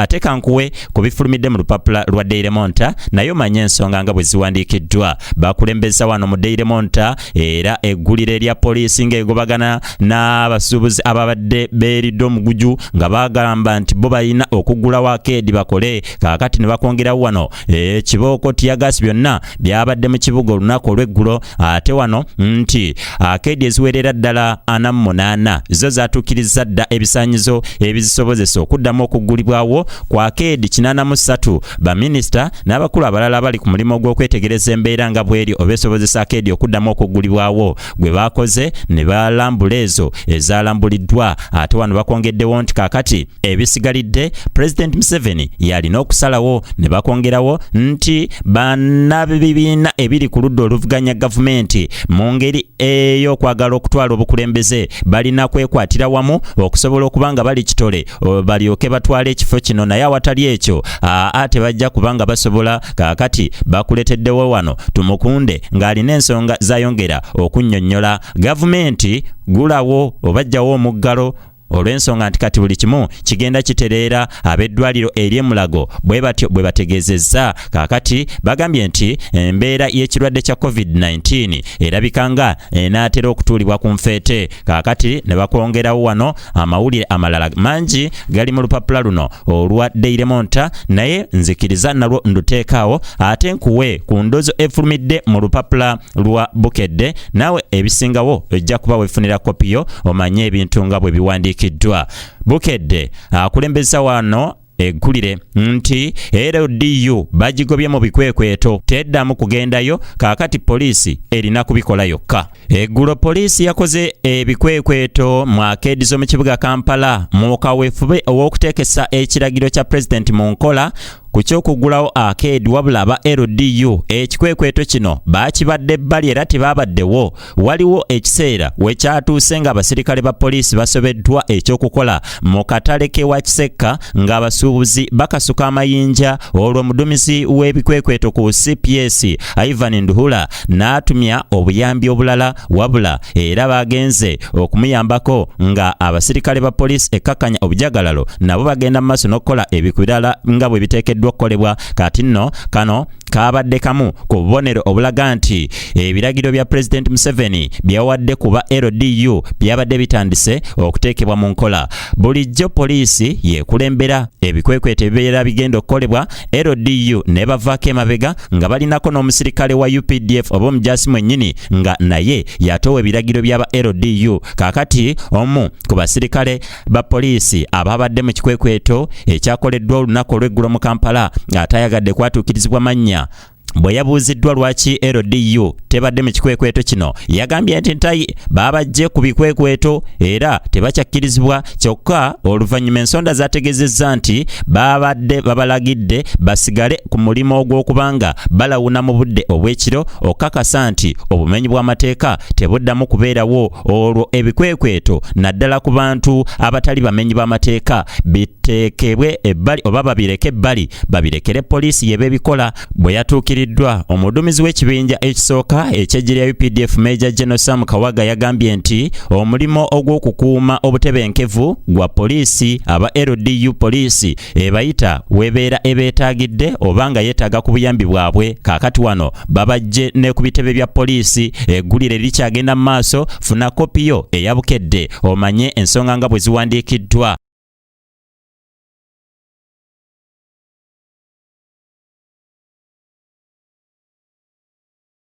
ate kankuwe kubifulumidde mu lupapula lwa Daily Monitor nayo manye ensonga nga bwe ziwandiikiddwa. Bakulembeza wano mu Daily Monitor era eggulire lya poliisi ng'egobagana n'abasuubuzi ababadde beeridde omuguju nga bagamba nti bo balina okuggulawo akeedi bakole. Kaakati ne bakongerawo wano ekibooko tiyagasi byonna byabadde mu kibuga olunaku olw'eggulo, ate wano nti akeedi eziwerera ddala 48 zo zaatuukiriza dda ebisaanyizo ebizisobozesa okuddamu okuggulibwawo kwa akeedi 83. Baminisita n'abakulu abalala bali ku mulimu gw'okwetegereza embeera nga bweri obeesobozesa akeedi okuddamu okuggulibwawo gwe baakoze ne balambula ezo ezalambuliddwa. Ate wano bakongeddewo nti kaakati ebisigalidde President Museveni yalina okusalawo, ne bakongerawo nti bannabibiina ebiri ku ludda oluvuganya gavumenti mu ngeri ey'okwagala okutwala obukulembeze balina kwekwatira wamu okusobola okuba nga bali kitole balyoke batwale ekifo kino, naye awatali ekyo ate bajja kubanga basobola. Kaakati bakuleteddewo wano tumukunde ng'alina ensonga zayongera okunnyonnyola gavumenti gulawo obajjawo omuggalo olw'ensonga nti kati buli kimu kigenda kitereera ab'eddwaliro ery'emulago bwe batyo bwe bategeezezza. Kaakati bagambye nti embeera y'ekirwadde kya COVID-19 erabika nga enaatera okutuulibwa ku nfeete. Kaakati ne bakwongerawo wano amawulire amalala mangi gali mu lupapula luno olwa Daily Monitor, naye nzikiriza nalwo nduteekaawo ate nkuwe ku ndozo efulumidde mu lupapula lwa Bukedde, naawe ebisingawo ojja kuba weefunira kopiyo omanye ebintu nga bwe biwandiika. Bukedde akulembeza wano eggulire nti LDU bagigobye mu bikwekweto teddamu kugendayo. Kaakati poliisi erina kubikola yokka. Eggulo poliisi yakoze ebikwekweto mu akeedi z'omu kibuga Kampala mu kaweefube ow'okuteekesa ekiragiro kya pulezidenti mu nkola ku kyokuggulawo akeedi, wabula aba LDU ekikwekweto kino baakibadde ebbali era tebaabaddewo. Waliwo ekiseera we kyatuuse ng'abasirikale ba poliisi basobeddwa ekyokukola mu katale k'ewa Kisekka ng'abasuubuzi bakasuka amayinja. Olwo omuduumizi w'ebikwekweto ku CPS Ivan Nduhula n'atumya obuyambi obulala, wabula era bagenze okumuyambako nga abasirikale ba poliisi ekkakanya obujagalalo nabo bagenda mu maaso n'okukola ebirala nga bwe biteekeddwa okukolebwa. Kati nno kano kabadde kamu ku bubonero obulaga nti ebiragiro bya President Museveni byawadde kuba LDU byabadde bitandise okuteekebwa mu nkola. Bulijjo poliisi yeekulembera ebikwekweto ebibeera bigenda okukolebwa, LDU ne bavaako emabega nga balinako n'omusirikale wa UPDF oba omujaasi mwennyini nga naye yatoowa ebiragiro by'aba LDU. Kaakati omu ku basirikale ba poliisi ababadde mu kikwekweto ekyakoleddwa olunaku olw'eggulo mu Kampala atayagadde kwatuukirizibwa mannya bwe yabuuziddwa lwaki LDU tebadde mu kikwekweto kino, yagambye nti ntayi babajje ku bikwekweto era tebakyakkirizibwa, kyokka oluvannyuma ensonda zategeezezza nti babadde babalagidde basigale ku mulimu ogw'okubanga balawuna mu budde obw'ekiro okukakasa nti obumenyi bw'amateeka tebuddamu kubeerawo. Olwo ebikwekweto naddala ku bantu abatali bamenyi b'amateeka biteekebwe ebbali oba babireke ebbali, babirekere poliisi yebe ebikola. Bwe yatuukiriddwa omuduumizi w'ekibinja ekisooka eky'eggye UPDF Major General Sam Kawaga yagambye nti omulimu ogw'okukuuma obutebenkevu gwa poliisi aba LDU poliisi ebayita webeera ebeetaagidde oba nga yeetaaga ku buyambi bwabwe. Kaakati wano babajje ne ku bitebe bya poliisi. Eggulire likyagenda mu maaso, funa kopiyo eya Bukedde omanye ensonga nga bwe ziwandiikiddwa.